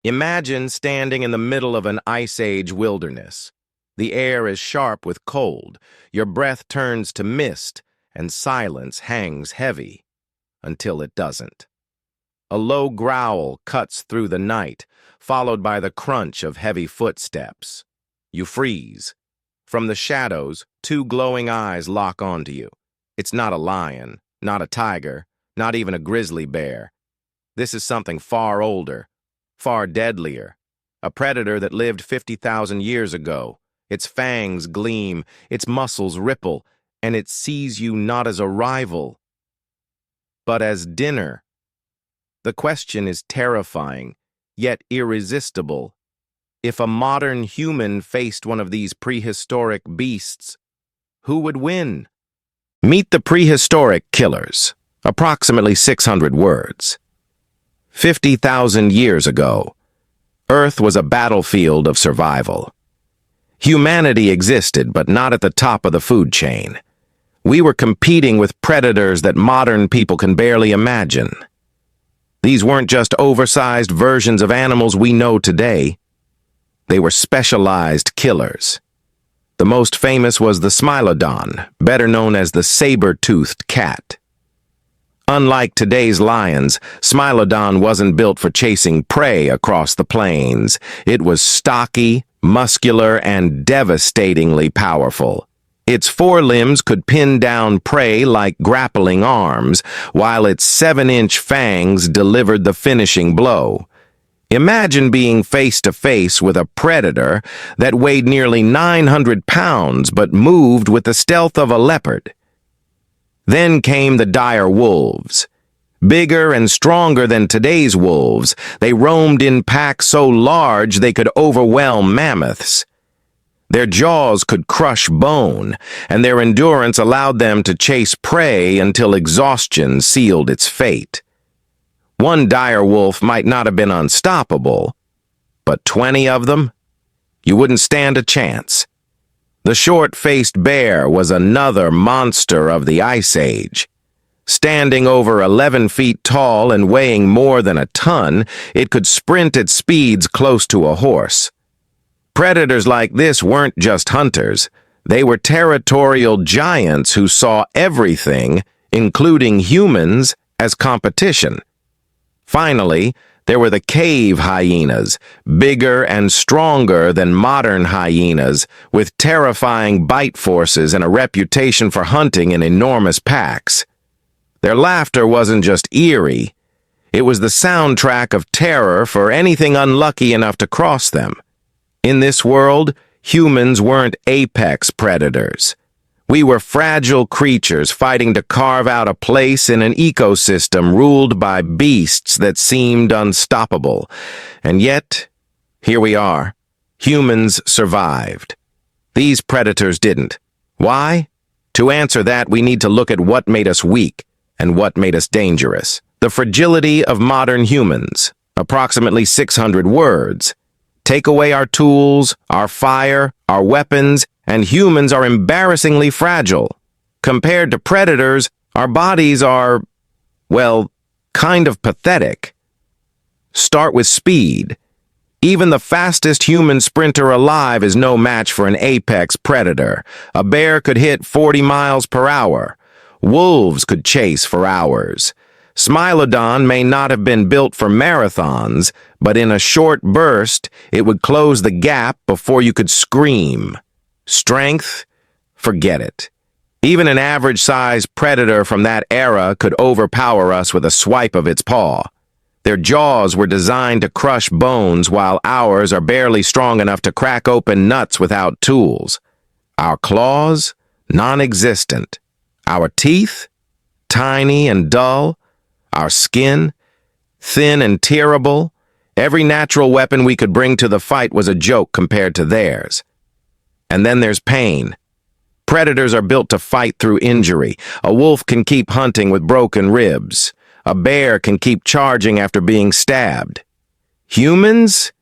Imagine standing in the middle of an ice age wilderness. The air is sharp with cold, your breath turns to mist, and silence hangs heavy until it doesn't. A low growl cuts through the night, followed by the crunch of heavy footsteps. You freeze. From the shadows, two glowing eyes lock onto you. It's not a lion, not a tiger, not even a grizzly bear. This is something far older, far deadlier. A predator that lived 50,000 years ago. Its fangs gleam, its muscles ripple, and it sees you not as a rival, but as dinner. The question is terrifying, yet irresistible. If a modern human faced one of these prehistoric beasts, who would win? Meet the prehistoric killers, approximately 600 words. 50,000 years ago, Earth was a battlefield of survival. Humanity existed, but not at the top of the food chain. We were competing with predators that modern people can barely imagine. These weren't just oversized versions of animals we know today. They were specialized killers. The most famous was the Smilodon, better known as the saber-toothed cat. Unlike today's lions, Smilodon wasn't built for chasing prey across the plains. It was stocky, muscular, and devastatingly powerful. Its forelimbs could pin down prey like grappling arms, while its 7-inch fangs delivered the finishing blow. Imagine being face-to-face with a predator that weighed nearly 900 pounds but moved with the stealth of a leopard. Then came the dire wolves. Bigger and stronger than today's wolves, they roamed in packs so large they could overwhelm mammoths. Their jaws could crush bone, and their endurance allowed them to chase prey until exhaustion sealed its fate. One dire wolf might not have been unstoppable, but 20 of them? You wouldn't stand a chance. The short-faced bear was another monster of the Ice Age. Standing over 11 feet tall and weighing more than a ton, it could sprint at speeds close to a horse. Predators like this weren't just hunters. They were territorial giants who saw everything, including humans, as competition. Finally, there were the cave hyenas, bigger and stronger than modern hyenas, with terrifying bite forces and a reputation for hunting in enormous packs. Their laughter wasn't just eerie. It was the soundtrack of terror for anything unlucky enough to cross them. In this world, humans weren't apex predators. We were fragile creatures fighting to carve out a place in an ecosystem ruled by beasts that seemed unstoppable. And yet, here we are. Humans survived. These predators didn't. Why? To answer that, we need to look at what made us weak and what made us dangerous. The fragility of modern humans, approximately 600 words. Take away our tools, our fire, our weapons, and humans are embarrassingly fragile. Compared to predators, our bodies are, well, kind of pathetic. Start with speed. Even the fastest human sprinter alive is no match for an apex predator. A bear could hit 40 miles per hour. Wolves could chase for hours. Smilodon may not have been built for marathons, but in a short burst, it would close the gap before you could scream. Strength? Forget it. Even an average-sized predator from that era could overpower us with a swipe of its paw. Their jaws were designed to crush bones, while ours are barely strong enough to crack open nuts without tools. Our claws? Non-existent. Our teeth? Tiny and dull. Our skin? Thin and tearable. Every natural weapon we could bring to the fight was a joke compared to theirs. And then there's pain. Predators are built to fight through injury. A wolf can keep hunting with broken ribs. A bear can keep charging after being stabbed. Humans?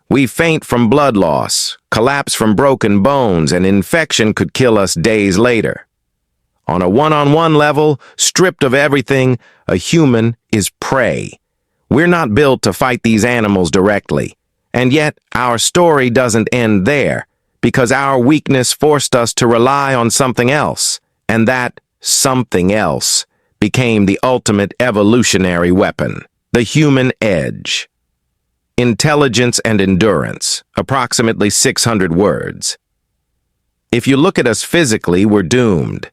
We faint from blood loss, collapse from broken bones, and infection could kill us days later. On a one-on-one level, stripped of everything, a human is prey. We're not built to fight these animals directly. And yet, our story doesn't end there, because our weakness forced us to rely on something else, and that something else became the ultimate evolutionary weapon, the human edge. Intelligence and endurance, approximately 600 words. If you look at us physically, we're doomed.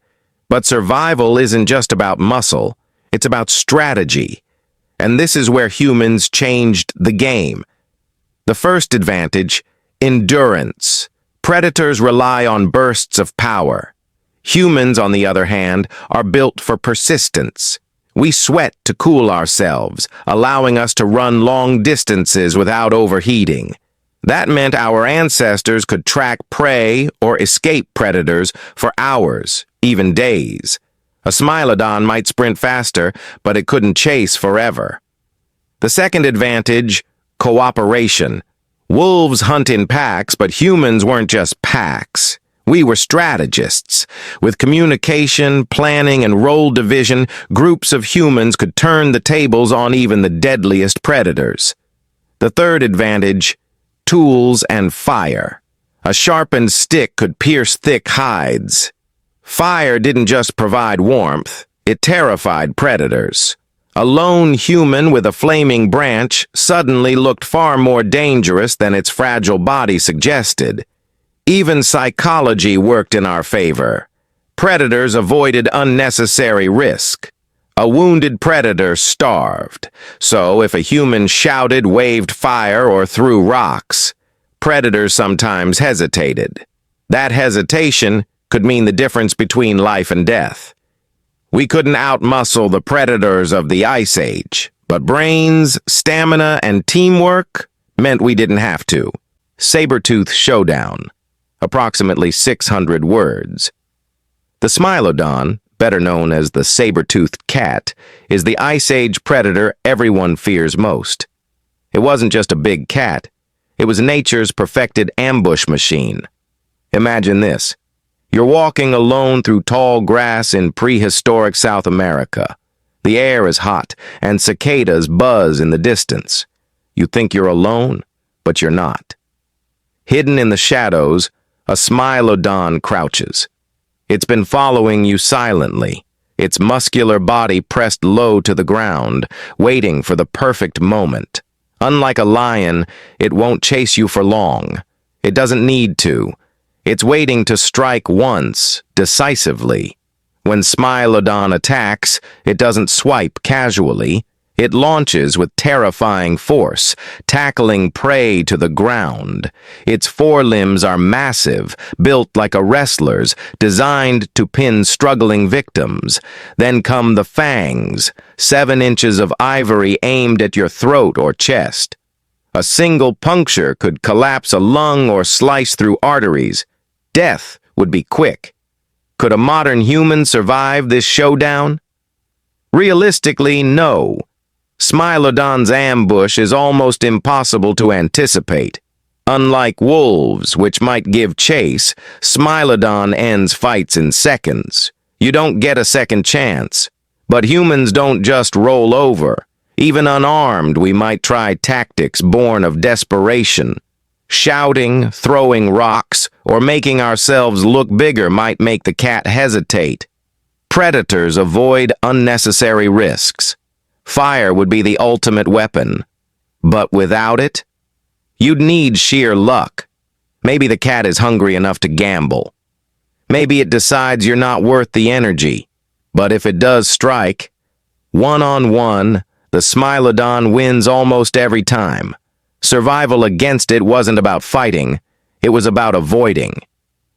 But survival isn't just about muscle, it's about strategy. And this is where humans changed the game. The first advantage, endurance. Predators rely on bursts of power. Humans, on the other hand, are built for persistence. We sweat to cool ourselves, allowing us to run long distances without overheating. That meant our ancestors could track prey or escape predators for hours, even days. A Smilodon might sprint faster, but it couldn't chase forever. The second advantage, cooperation. Wolves hunt in packs, but humans weren't just packs. We were strategists. With communication, planning, and role division, groups of humans could turn the tables on even the deadliest predators. The third advantage, tools and fire. A sharpened stick could pierce thick hides. Fire didn't just provide warmth, it terrified predators. A lone human with a flaming branch suddenly looked far more dangerous than its fragile body suggested. Even psychology worked in our favor. Predators avoided unnecessary risk. A wounded predator starved, so if a human shouted, waved fire, or threw rocks, predators sometimes hesitated. That hesitation could mean the difference between life and death. We couldn't outmuscle the predators of the Ice Age, but brains, stamina, and teamwork meant we didn't have to. Saber-tooth showdown. Approximately 600 words. The Smilodon, better known as the saber-toothed cat, is the Ice Age predator everyone fears most. It wasn't just a big cat. It was nature's perfected ambush machine. Imagine this. You're walking alone through tall grass in prehistoric South America. The air is hot, and cicadas buzz in the distance. You think you're alone, but you're not. Hidden in the shadows, a Smilodon crouches. It's been following you silently, its muscular body pressed low to the ground, waiting for the perfect moment. Unlike a lion, it won't chase you for long. It doesn't need to. It's waiting to strike once, decisively. When Smilodon attacks, it doesn't swipe casually. It launches with terrifying force, tackling prey to the ground. Its forelimbs are massive, built like a wrestler's, designed to pin struggling victims. Then come the fangs, 7 inches of ivory aimed at your throat or chest. A single puncture could collapse a lung or slice through arteries. Death would be quick. Could a modern human survive this showdown? Realistically, no. Smilodon's ambush is almost impossible to anticipate. Unlike wolves, which might give chase, Smilodon ends fights in seconds. You don't get a second chance. But humans don't just roll over. Even unarmed, we might try tactics born of desperation. Shouting, throwing rocks, or making ourselves look bigger might make the cat hesitate. Predators avoid unnecessary risks. Fire would be the ultimate weapon. But without it, you'd need sheer luck. Maybe the cat is hungry enough to gamble. Maybe it decides you're not worth the energy. But if it does strike, one-on-one, the Smilodon wins almost every time. Survival against it wasn't about fighting, it was about avoiding.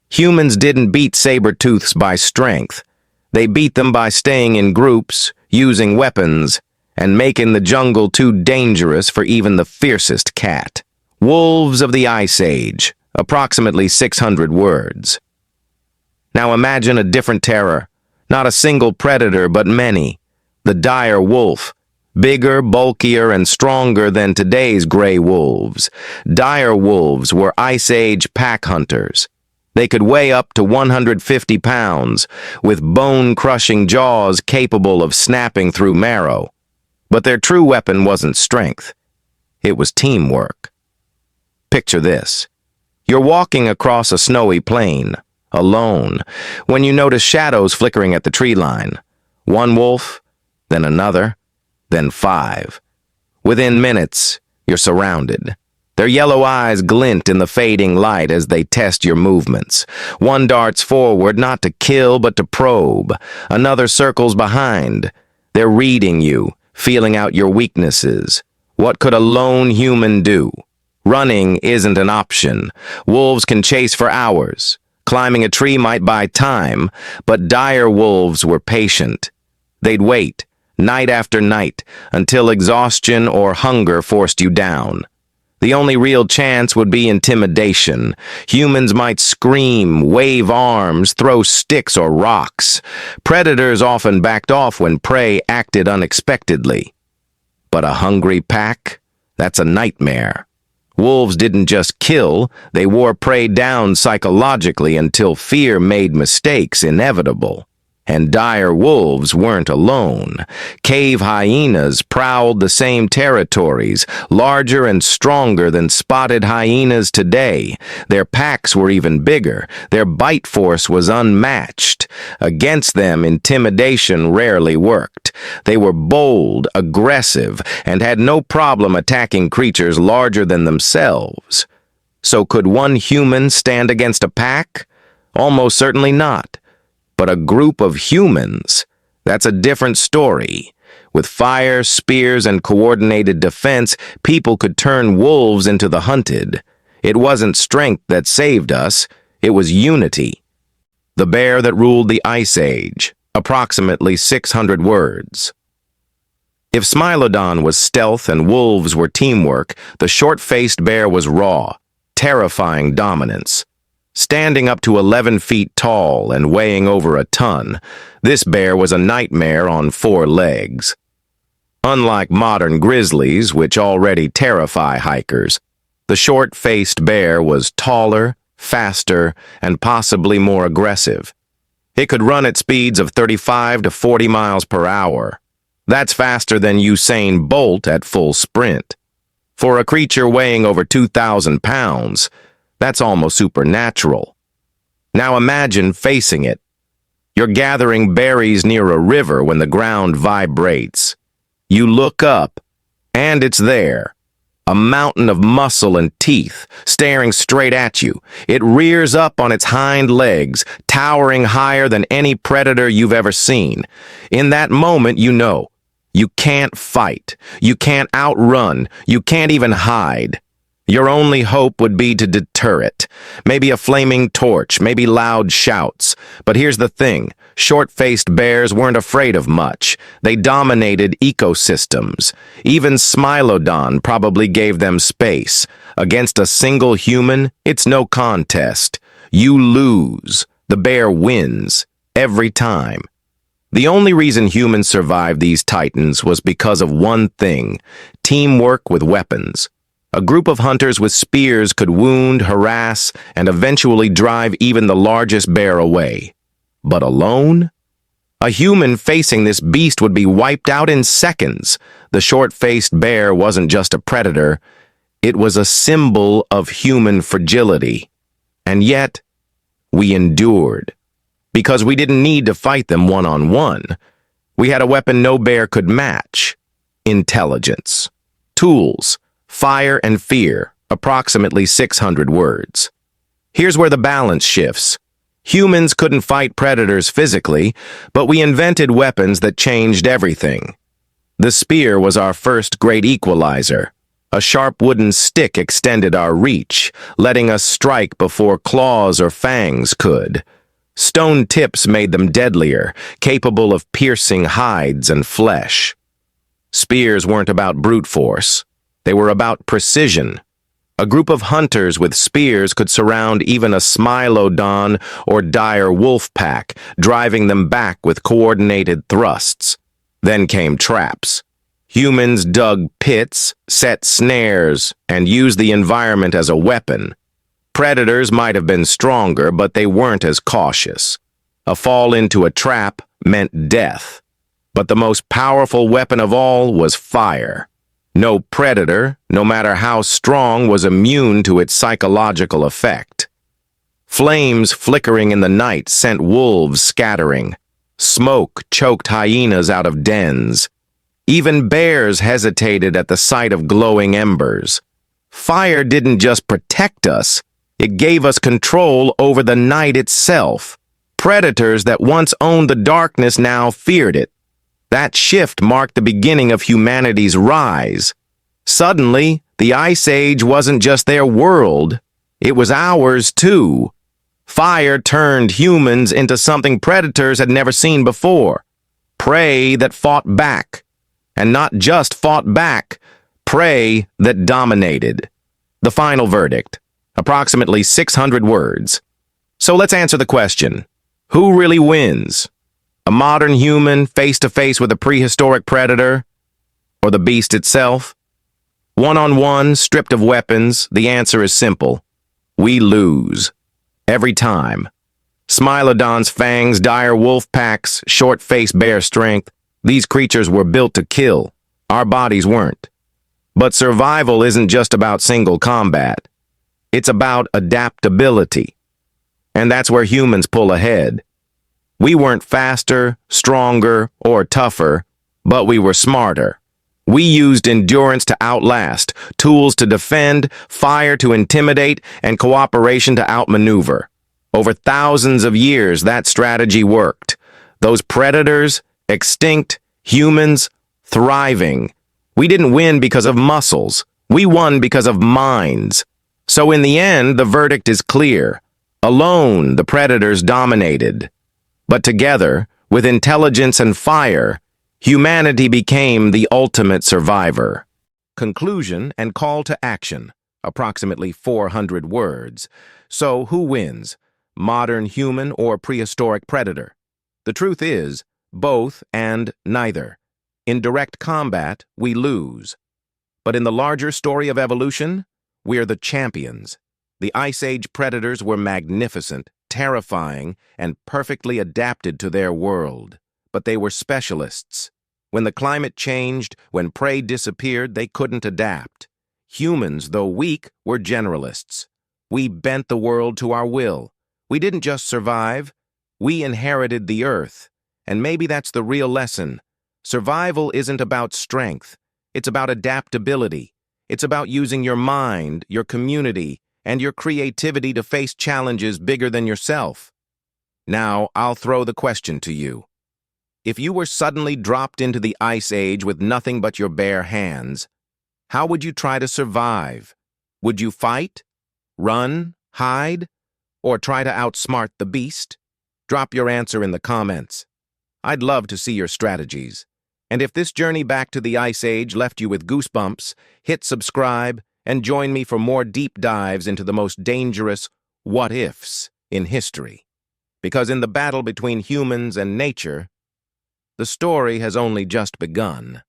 Humans didn't beat saber-tooths by strength. They beat them by staying in groups, using weapons, and making the jungle too dangerous for even the fiercest cat. Wolves of the Ice Age, approximately 600 words. Now imagine a different terror. Not a single predator, but many. The dire wolf. Bigger, bulkier, and stronger than today's gray wolves. Dire wolves were Ice Age pack hunters. They could weigh up to 150 pounds, with bone-crushing jaws capable of snapping through marrow. But their true weapon wasn't strength. It was teamwork. Picture this. You're walking across a snowy plain, alone, when you notice shadows flickering at the tree line. One wolf, then another, then 5. Within minutes, you're surrounded. Their yellow eyes glint in the fading light as they test your movements. One darts forward, not to kill, but to probe. Another circles behind. They're reading you, feeling out your weaknesses. What could a lone human do? Running isn't an option. Wolves can chase for hours. Climbing a tree might buy time, but dire wolves were patient. They'd wait, night after night, until exhaustion or hunger forced you down. The only real chance would be intimidation. Humans might scream, wave arms, throw sticks or rocks. Predators often backed off when prey acted unexpectedly. But a hungry pack? That's a nightmare. Wolves didn't just kill, they wore prey down psychologically until fear made mistakes inevitable. And dire wolves weren't alone. Cave hyenas prowled the same territories, larger and stronger than spotted hyenas today. Their packs were even bigger. Their bite force was unmatched. Against them, intimidation rarely worked. They were bold, aggressive, and had no problem attacking creatures larger than themselves. So could one human stand against a pack? Almost certainly not. But a group of humans, that's a different story. With fire, spears, and coordinated defense, people could turn wolves into the hunted. It wasn't strength that saved us, it was unity. The bear that ruled the Ice Age, approximately 600 words. If Smilodon was stealth and wolves were teamwork, the short-faced bear was raw, terrifying dominance. Standing up to 11 feet tall and weighing over a ton, this bear was a nightmare on 4 legs. Unlike modern grizzlies, which already terrify hikers, the short-faced bear was taller, faster, and possibly more aggressive. It could run at speeds of 35 to 40 miles per hour. That's faster than Usain Bolt at full sprint. For a creature weighing over 2,000 pounds, that's almost supernatural. Now imagine facing it. You're gathering berries near a river when the ground vibrates. You look up, and it's there. A mountain of muscle and teeth, staring straight at you. It rears up on its hind legs, towering higher than any predator you've ever seen. In that moment, you know, you can't fight. You can't outrun. You can't even hide. Your only hope would be to deter it. Maybe a flaming torch, maybe loud shouts. But here's the thing, short-faced bears weren't afraid of much. They dominated ecosystems. Even Smilodon probably gave them space. Against a single human, it's no contest. You lose. The bear wins. Every time. The only reason humans survived these titans was because of one thing, teamwork with weapons. A group of hunters with spears could wound, harass, and eventually drive even the largest bear away. But alone? A human facing this beast would be wiped out in seconds. The short-faced bear wasn't just a predator. It was a symbol of human fragility. And yet, we endured. Because we didn't need to fight them one-on-one. We had a weapon no bear could match. Intelligence. Tools. Fire and fear, approximately 600 words. Here's where the balance shifts. Humans couldn't fight predators physically, but we invented weapons that changed everything. The spear was our first great equalizer. A sharp wooden stick extended our reach, letting us strike before claws or fangs could. Stone tips made them deadlier, capable of piercing hides and flesh. Spears weren't about brute force. They were about precision. A group of hunters with spears could surround even a Smilodon or dire wolf pack, driving them back with coordinated thrusts. Then came traps. Humans dug pits, set snares, and used the environment as a weapon. Predators might have been stronger, but they weren't as cautious. A fall into a trap meant death. But the most powerful weapon of all was fire. No predator, no matter how strong, was immune to its psychological effect. Flames flickering in the night sent wolves scattering. Smoke choked hyenas out of dens. Even bears hesitated at the sight of glowing embers. Fire didn't just protect us, it gave us control over the night itself. Predators that once owned the darkness now feared it. That shift marked the beginning of humanity's rise. Suddenly, the Ice Age wasn't just their world, it was ours too. Fire turned humans into something predators had never seen before. Prey that fought back. And not just fought back, prey that dominated. The final verdict, approximately 600 words. So let's answer the question, who really wins? A modern human face-to-face with a prehistoric predator? Or the beast itself? One-on-one, stripped of weapons, the answer is simple. We lose. Every time. Smilodons' fangs, dire wolf packs, short-faced bear strength. These creatures were built to kill. Our bodies weren't. But survival isn't just about single combat. It's about adaptability. And that's where humans pull ahead. We weren't faster, stronger, or tougher, but we were smarter. We used endurance to outlast, tools to defend, fire to intimidate, and cooperation to outmaneuver. Over thousands of years, that strategy worked. Those predators, extinct, humans, thriving. We didn't win because of muscles. We won because of minds. So in the end, the verdict is clear. Alone, the predators dominated. But together, with intelligence and fire, humanity became the ultimate survivor. Conclusion and call to action, approximately 400 words. So who wins? Modern human or prehistoric predator? The truth is, both and neither. In direct combat, we lose. But in the larger story of evolution, we're the champions. The Ice Age predators were magnificent, terrifying, and perfectly adapted to their world. But they were specialists. When the climate changed, when prey disappeared, they couldn't adapt. Humans, though weak, were generalists. We bent the world to our will. We didn't just survive, we inherited the earth. And maybe that's the real lesson. Survival isn't about strength. It's about adaptability. It's about using your mind, your community, and your creativity to face challenges bigger than yourself. Now, I'll throw the question to you. If you were suddenly dropped into the Ice Age with nothing but your bare hands, how would you try to survive? Would you fight? Run? Hide? Or try to outsmart the beast? Drop your answer in the comments. I'd love to see your strategies. And if this journey back to the Ice Age left you with goosebumps, hit subscribe and join me for more deep dives into the most dangerous what-ifs in history. Because in the battle between humans and nature, the story has only just begun.